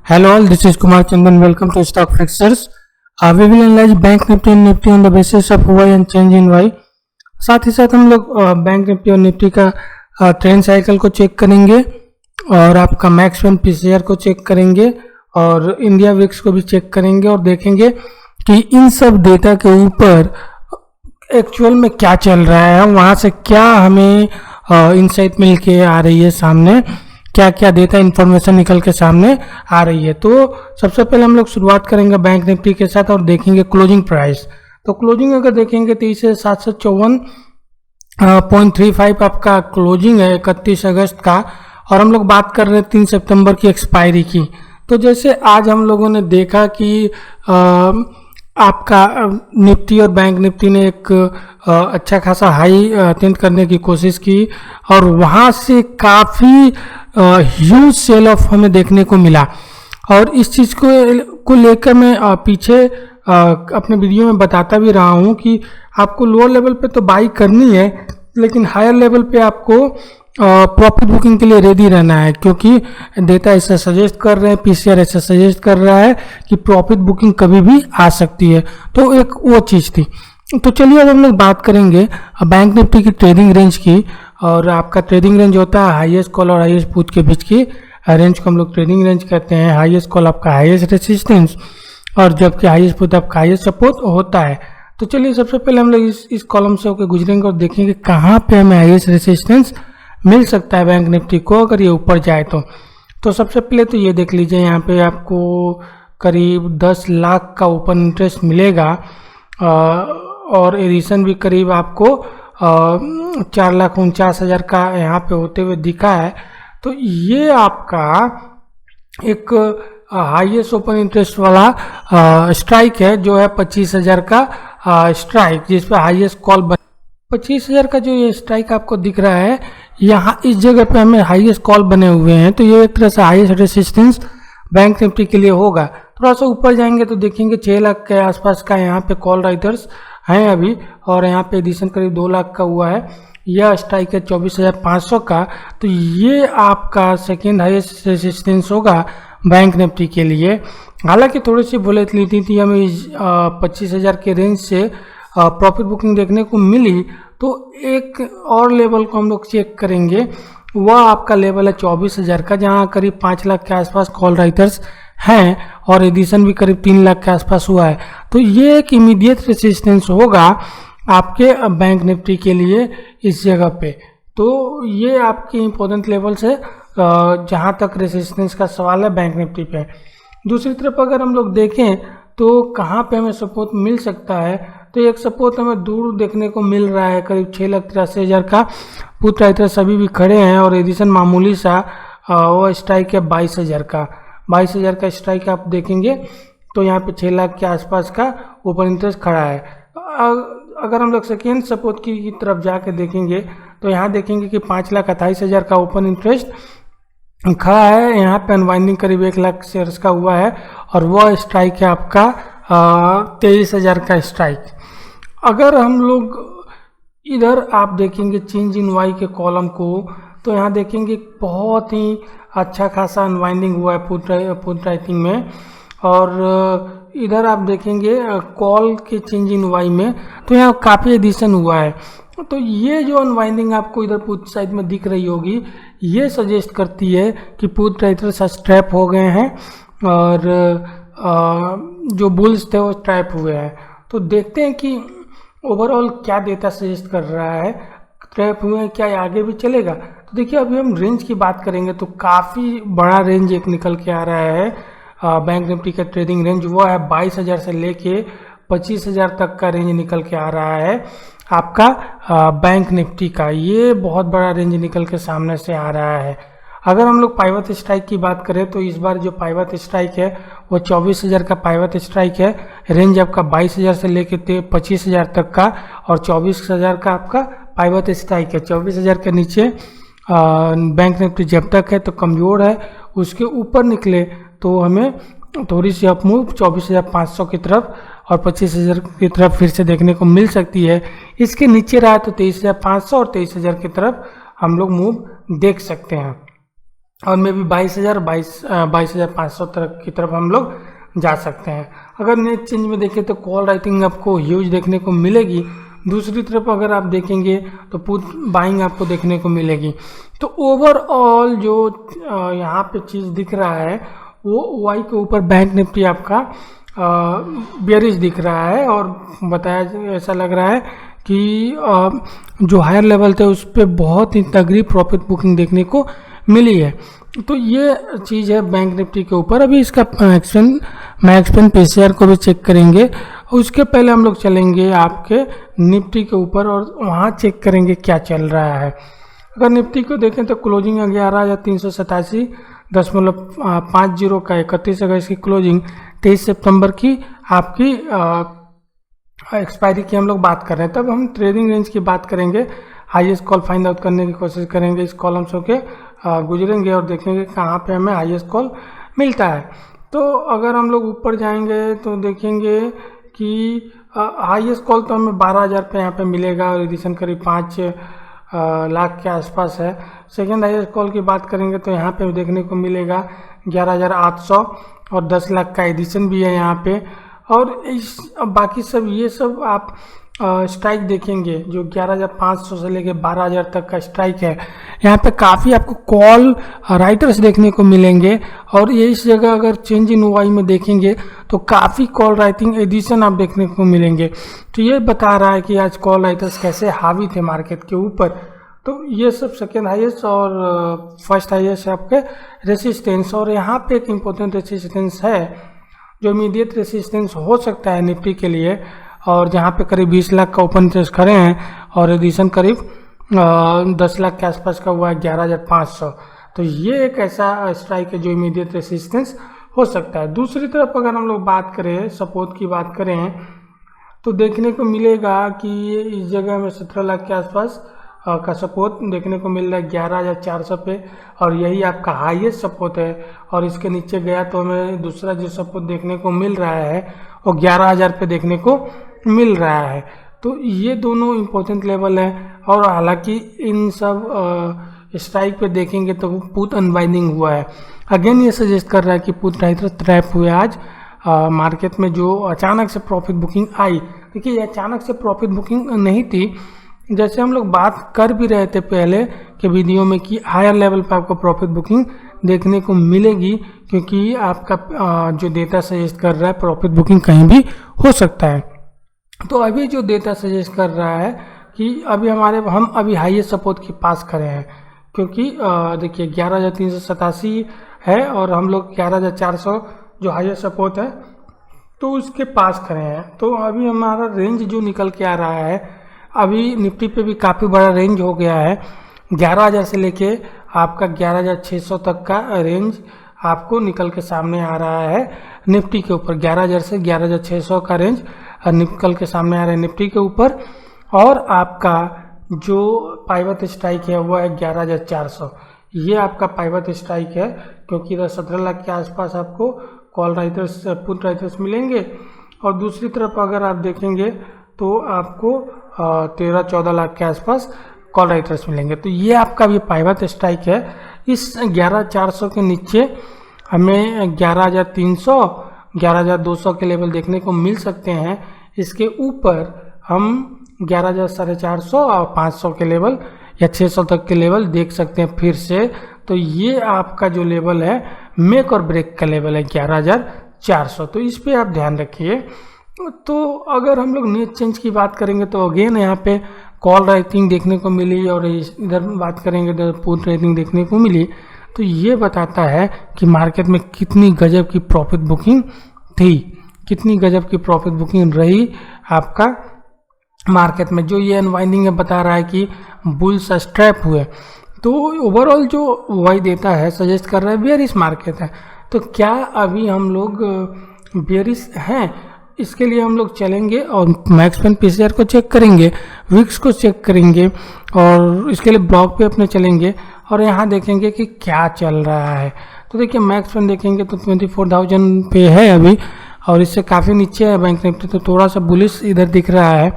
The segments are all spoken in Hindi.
Hello all, this is Kumar Chandan. Welcome to Stock Fixers. We will analyze Bank Nifty and Nifty on the basis of Y and change in Y. साथ ही साथ हम लोग बैंक निफ्टी और निफ्टी का ट्रेंड साइकिल को चेक करेंगे और आपका मैक्स वन पीसीआर को चेक करेंगे और इंडिया विक्स को भी चेक करेंगे और देखेंगे कि इन सब डेटा के ऊपर एक्चुअल में क्या चल रहा है, वहाँ से क्या हमें इनसाइट मिल के आ रही है, सामने क्या क्या डेटा इन्फॉर्मेशन निकल के सामने आ रही है। तो सबसे पहले हम लोग शुरुआत करेंगे बैंक निफ्टी के साथ और देखेंगे क्लोजिंग प्राइस। तो क्लोजिंग अगर देखेंगे तो इसे 754.35 आपका क्लोजिंग है 31 अगस्त का, और हम लोग बात कर रहे हैं 3 सितंबर की एक्सपायरी की। तो जैसे आज हम लोगों ने देखा कि आपका निफ्टी और बैंक निफ्टी ने एक अच्छा खासा हाई अटेंड करने की कोशिश की और वहाँ से काफ़ी ह्यूज सेल ऑफ हमें देखने को मिला। और इस चीज़ को लेकर मैं पीछे अपने वीडियो में बताता भी रहा हूँ कि आपको लोअर लेवल पे तो बाई करनी है, लेकिन हायर लेवल पे आपको प्रॉफिट बुकिंग के लिए रेडी रहना है, क्योंकि डेटा ऐसा सजेस्ट कर रहे हैं, पीसीआर ऐसा सजेस्ट कर रहा है कि प्रॉफिट बुकिंग कभी भी आ सकती है। तो एक वो चीज़ थी। तो चलिए अब हम लोग बात करेंगे बैंक निफ्टी की ट्रेडिंग रेंज की। और आपका ट्रेडिंग रेंज होता है हाईएस्ट कॉल और हाईएस्ट पुट के बीच की रेंज को हम लोग ट्रेडिंग रेंज कहते हैं। हाईएस्ट कॉल आपका हाईएस्ट रेसिस्टेंस और जबकि हाईएस्ट पुट आपका हाईएस्ट सपोर्ट होता है। तो चलिए सबसे पहले हम लोग इस कॉलम से होकर गुजरेंगे और देखेंगे कहाँ पे हमें हाईएस्ट रेसिस्टेंस मिल सकता है बैंक निफ्टी को अगर ये ऊपर जाए तो सबसे पहले तो ये देख लीजिए, यहाँ पे आपको करीब 10 लाख का ओपन इंटरेस्ट मिलेगा और एडिशन भी करीब आपको 4,49,000 का यहाँ पे होते हुए दिखा है। तो ये आपका एक हाईएस्ट ओपन इंटरेस्ट वाला स्ट्राइक है, जो है 25,000 का स्ट्राइक, जिस पे हाईएस्ट कॉल 25,000 का जो ये स्ट्राइक आपको दिख रहा है, यहाँ इस जगह पे हमें हाईएस्ट कॉल बने हुए हैं। तो ये एक तरह से हाईएस्ट रेसिस्टेंस बैंक निफ्टी के लिए होगा। थोड़ा सा ऊपर जाएंगे तो देखेंगे 6 लाख के आसपास का यहाँ पे कॉल राइटर्स हैं अभी, और यहाँ पे एडिशन करीब 2 लाख का हुआ है। यह स्ट्राइक है 24,500 का। तो ये आपका सेकेंड हाईएस्ट रेसिस्टेंस होगा बैंक निफ्टी के लिए। हालांकि थोड़ी सी वोलेटिलिटी थी, हमें 25,000 के रेंज से प्रॉफिट बुकिंग देखने को मिली। तो एक और लेवल को हम लोग चेक करेंगे, वह आपका लेवल है 24,000 का, जहाँ करीब 5 लाख के आसपास कॉल राइटर्स हैं और एडिशन भी करीब 3 लाख के आसपास हुआ है। तो ये एक इमीडिएट रेसिस्टेंस होगा आपके बैंक निफ्टी के लिए इस जगह पे। तो ये आपके इम्पोर्टेंट लेवल्स है जहाँ तक रेसिस्टेंस का सवाल है बैंक निफ्टी पे। दूसरी तरफ अगर हम लोग देखें तो कहाँ पे हमें सपोर्ट मिल सकता है, तो एक सपोर्ट हमें दूर देखने को मिल रहा है करीब 6,83,000 का। पुट राइटर सभी भी खड़े हैं और एडिशन मामूली सा वो स्ट्राइक है 22,000 का। 22,000 का स्ट्राइक आप देखेंगे तो यहाँ पे 6 लाख के आसपास का ओपन इंटरेस्ट खड़ा है। अगर हम लोग सेकेंड सपोर्ट की तरफ जाके देखेंगे तो यहाँ देखेंगे कि 5,28,000 का ओपन इंटरेस्ट खड़ा है। यहाँ पे अनवाइंडिंग करीब 1 लाख शेयर्स का हुआ है और वह स्ट्राइक है आपका 23,000 का स्ट्राइक। अगर हम लोग इधर आप देखेंगे चेंज इन वाई के कॉलम को, तो यहाँ देखेंगे बहुत ही अच्छा खासा अनवाइंडिंग हुआ है पुट राइटिंग में, और इधर आप देखेंगे कॉल के चेंज इन वाई में, तो यहाँ काफ़ी एडिशन हुआ है। तो ये जो अनवाइंडिंग आपको इधर पुट साइड में दिख रही होगी, ये सजेस्ट करती है कि पुट राइटर्स स्ट्रैप हो गए हैं और जो बुल्स थे वो स्ट्रैप हुए हैं। तो देखते हैं कि ओवरऑल क्या डेटा सजेस्ट कर रहा है, ट्रैप हुए हैं क्या, आगे भी चलेगा। तो देखिए अभी हम रेंज की बात करेंगे तो काफ़ी बड़ा रेंज एक निकल के आ रहा है बैंक निफ्टी का ट्रेडिंग रेंज। वो है 22,000 से लेके 25,000 तक का रेंज निकल के आ रहा है आपका बैंक निफ्टी का। ये बहुत बड़ा रेंज निकल के सामने से आ रहा है। अगर हम लोग पाइवट स्ट्राइक की बात करें तो इस बार जो पाइवट स्ट्राइक है वो 24,000 का पाइवट स्ट्राइक है। रेंज आपका 22,000 से लेके 25,000 तक का, और 24,000 का आपका पाइवट स्ट्राइक है। 24,000 के नीचे बैंक निफ्टी जब तक है तो कमज़ोर है, उसके ऊपर निकले तो हमें थोड़ी सी अप मूव 24,500 की तरफ और 25,000 की तरफ फिर से देखने को मिल सकती है। इसके नीचे रहा तो 23,500 और 23,000 की तरफ हम लोग मूव देख सकते हैं। और मे भी 22,500 तक की तरफ हम लोग जा सकते हैं। अगर नेट चेंज में देखें तो कॉल राइटिंग आपको ह्यूज देखने को मिलेगी। दूसरी तरफ अगर आप देखेंगे तो पुट बाइंग आपको देखने को मिलेगी। तो ओवरऑल जो यहाँ पे चीज़ दिख रहा है वो वाई के ऊपर बैंक निफ्टी आपका बेयरिश दिख रहा है, और बताया ऐसा लग रहा है कि जो हायर लेवल थे उस पर बहुत ही तगड़ी प्रॉफिट बुकिंग देखने को मिली है। तो ये चीज़ है बैंक निफ्टी के ऊपर। अभी इसका मैक्सपेन पीसीआर को भी चेक करेंगे। उसके पहले हम लोग चलेंगे आपके निफ्टी के ऊपर और वहाँ चेक करेंगे क्या चल रहा है। अगर निफ्टी को देखें तो क्लोजिंग 11,387.50 का 31 अगस्त की क्लोजिंग 23 सितंबर की आपकी एक्सपायरी की हम लोग बात कर रहे हैं। तब हम ट्रेडिंग रेंज की बात करेंगे, हाईएस्ट कॉल फाइंड आउट करने की कोशिश करेंगे। इस कॉलम्स के गुजरेंगे और देखेंगे कहाँ पे हमें हाईएस्ट कॉल मिलता है। तो अगर हम लोग ऊपर जाएंगे तो देखेंगे कि हाईएस्ट कॉल तो हमें 12,000 पे यहाँ पे मिलेगा और एडिशन करीब 5 लाख के आसपास है। सेकेंड हाईएस्ट कॉल की बात करेंगे तो यहाँ पे देखने को मिलेगा 11,800 और 10 लाख का एडिशन भी है यहाँ पे। और इस बाकी सब ये सब आप स्ट्राइक देखेंगे जो 11,500 से लेके 12,000 तक का स्ट्राइक है। यहाँ पे काफ़ी आपको कॉल राइटर्स देखने को मिलेंगे। और ये इस जगह अगर चेंज इन वाई में देखेंगे तो काफ़ी कॉल राइटिंग एडिशन आप देखने को मिलेंगे। तो ये बता रहा है कि आज कॉल राइटर्स कैसे हावी थे मार्केट के ऊपर। तो ये सब सेकेंड हाईएस्ट और फर्स्ट हाईएस्ट है आपके रेसिस्टेंस। और यहाँ पे एक इम्पोर्टेंट रेसिस्टेंस है जो इमीडिएट रेसिस्टेंस हो सकता है निफ्टी के लिए, और जहाँ पे करीब 20 लाख का ओपन इंटरेस्ट खड़े हैं और एडिशन करीब 10 लाख के आसपास का हुआ है 11,500। तो ये एक ऐसा स्ट्राइक है जो इमीडिएट रेसिस्टेंस हो सकता है। दूसरी तरफ अगर हम लोग बात करें, सपोर्ट की बात करें, तो देखने को मिलेगा कि ये इस जगह में 17 लाख के आसपास का सपोर्ट देखने को मिल रहा है 11,400 पे, और यही आपका हाईएस्ट सपोर्ट है। और इसके नीचे गया तो हमें दूसरा जो सपोर्ट देखने को मिल रहा है वो 11,000 पे देखने को मिल रहा है। तो ये दोनों इम्पोर्टेंट लेवल है। और हालांकि इन सब स्ट्राइक पे देखेंगे तो पुट अनवाइंडिंग हुआ है। अगेन ये सजेस्ट कर रहा है कि पुट राइटर ट्रैप हुए आज मार्केट में। जो अचानक से प्रॉफिट बुकिंग आई, देखिए अचानक से प्रॉफिट बुकिंग नहीं थी, जैसे हम लोग बात कर भी रहे थे पहले के वीडियो में कि हायर लेवल पर आपको प्रॉफिट बुकिंग देखने को मिलेगी, क्योंकि आपका जो डेटा सजेस्ट कर रहा है प्रॉफिट बुकिंग कहीं भी हो सकता है। तो अभी जो डेटा सजेस्ट कर रहा है कि अभी हम अभी हाईएस्ट सपोर्ट के पास खड़े हैं, क्योंकि देखिए 11,387 है और हम लोग 11,400 जो हाईएस्ट सपोर्ट है तो उसके पास खड़े हैं। तो अभी हमारा रेंज जो निकल के आ रहा है, अभी निफ्टी पे भी काफ़ी बड़ा रेंज हो गया है। 11,000 से लेके आपका 11,600 तक का रेंज आपको निकल के सामने आ रहा है निफ्टी के ऊपर। 11,000 से 11,600 का रेंज निकल के सामने आ रहा है निफ्टी के ऊपर। और आपका जो पाइवट स्ट्राइक है वो है 11,400। ये आपका पाइवट स्ट्राइक है, क्योंकि 17 लाख के आसपास आपको कॉल राइटर्स पुट राइटर्स मिलेंगे। और दूसरी तरफ अगर आप देखेंगे तो आपको 13-14 लाख के आसपास कॉल राइटर्स मिलेंगे। तो ये आपका भी पाइवट स्ट्राइक है। इस 11,400 के नीचे हमें 11,300, 11,200 के लेवल देखने को मिल सकते हैं। इसके ऊपर हम 11,450 और 500 के लेवल या 600 तक के लेवल देख सकते हैं फिर से। तो ये आपका जो लेवल है मेक और ब्रेक का लेवल है 11,400। तो इस पे आप ध्यान रखिए। तो अगर हम लोग नेट चेंज की बात करेंगे तो अगेन यहाँ पे कॉल राइटिंग देखने को मिली, और इधर बात करेंगे तो पुट राइटिंग देखने को मिली। तो ये बताता है कि मार्केट में कितनी गजब की प्रॉफिट बुकिंग थी, कितनी गजब की प्रॉफिट बुकिंग रही आपका मार्केट में। जो ये अनवाइंडिंग है बता रहा है कि बुल्स स्ट्रैप हुए। तो ओवरऑल जो वाई देता है सजेस्ट कर रहा है बेयरिश मार्केट है। तो क्या अभी हम लोग बेयरिश हैं? इसके लिए हम लोग चलेंगे और मैक्सपेन पीसीआर को चेक करेंगे, विक्स को चेक करेंगे, और इसके लिए ब्लॉक पे अपने चलेंगे और यहाँ देखेंगे कि क्या चल रहा है। तो देखिए मैक्सपेन देखेंगे तो 24,000 पे है अभी, और इससे काफ़ी नीचे है बैंक निफ्टी। तो थोड़ा सा बुलिश इधर दिख रहा है।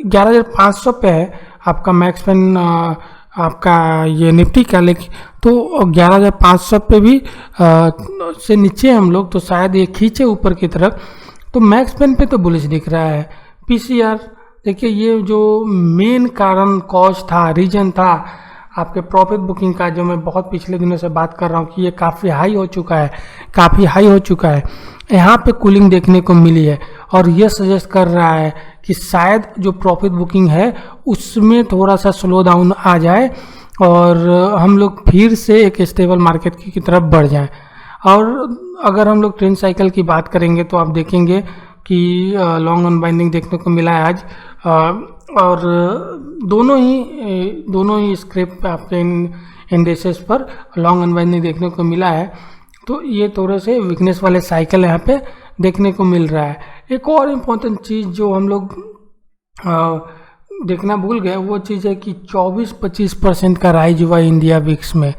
11,500 पे है आपका मैक्सपेन आपका ये निफ्टी का, लेकिन तो 11,500 पे भी से नीचे हम लोग, तो शायद ये खींचे ऊपर की तरफ। तो मैक्स पेन पे तो बुलिश दिख रहा है। पीसीआर देखिए, ये जो मेन कारण कॉज था, रीजन था आपके प्रॉफिट बुकिंग का, जो मैं बहुत पिछले दिनों से बात कर रहा हूँ कि ये काफ़ी हाई हो चुका है, काफ़ी हाई हो चुका है। यहाँ पे कूलिंग देखने को मिली है और ये सजेस्ट कर रहा है कि शायद जो प्रॉफिट बुकिंग है उसमें थोड़ा सा स्लो डाउन आ जाए और हम लोग फिर से एक स्टेबल मार्केट की तरफ बढ़ जाएं। और अगर हम लोग ट्रेंड साइकिल की बात करेंगे तो आप देखेंगे कि लॉन्ग अनबाइंडिंग देखने को मिला है आज, और दोनों ही स्क्रिप्ट आपके इंडेसेस पर लॉन्ग अनबाइंडिंग देखने को मिला है। तो ये थोड़े से वीकनेस वाले साइकिल यहाँ पे देखने को मिल रहा है। एक और इम्पोर्टेंट चीज़ जो हम लोग देखना भूल गए, वो चीज़ है कि 24-25% का राइज हुआ इंडिया विक्स में।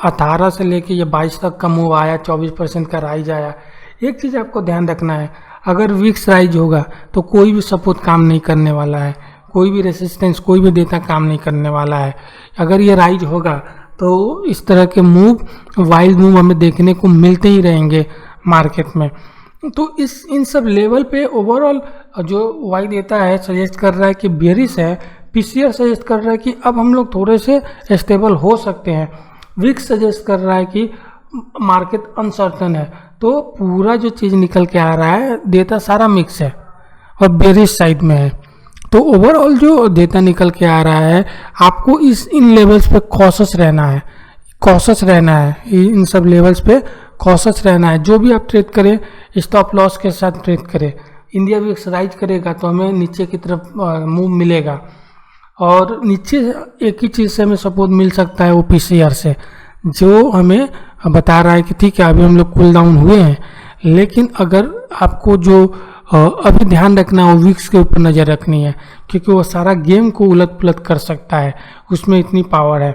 18 से लेके ये 22 तक का मूव आया, 24% का राइज आया। एक चीज़ आपको ध्यान रखना है, अगर विक्स राइज होगा तो कोई भी सपोर्ट काम नहीं करने वाला है, कोई भी रेसिस्टेंस, कोई भी डेटा काम नहीं करने वाला है। अगर ये राइज होगा तो इस तरह के मूव, वाइल्ड मूव हमें देखने को मिलते ही रहेंगे मार्केट में। तो इन सब लेवल पे ओवरऑल जो वाई देता है सजेस्ट कर रहा है कि बेरिश है, पीसीआर सजेस्ट कर रहा है कि अब हम लोग थोड़े से स्टेबल हो सकते हैं, विक्स सजेस्ट कर रहा है कि मार्केट अनसर्टन है। तो पूरा जो चीज़ निकल के आ रहा है, डेटा सारा मिक्स है और बेरिश साइड में है। तो ओवरऑल जो डेटा निकल के आ रहा है, आपको इन लेवल्स पे कॉशस रहना है, इन सब लेवल्स पे कॉशस रहना है। जो भी आप ट्रेड करें स्टॉप लॉस के साथ ट्रेड करें। इंडिया विक्स राइज करेगा तो हमें नीचे की तरफ मूव मिलेगा, और नीचे एक ही चीज़ से हमें सपोर्ट मिल सकता है, वो पीसीआर से, जो हमें बता रहा है कि ठीक है अभी हम लोग कूल डाउन हुए हैं। लेकिन अगर आपको जो अभी ध्यान रखना है, वो विक्स के ऊपर नज़र रखनी है, क्योंकि वो सारा गेम को उलट पुलट कर सकता है, उसमें इतनी पावर है।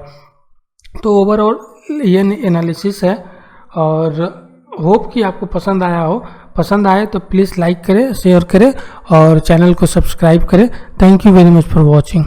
तो ओवरऑल ये एनालिसिस है, और होप कि आपको पसंद आया हो। पसंद आए तो प्लीज़ लाइक करें, शेयर करें और चैनल को सब्सक्राइब करें। Thank you very much for watching.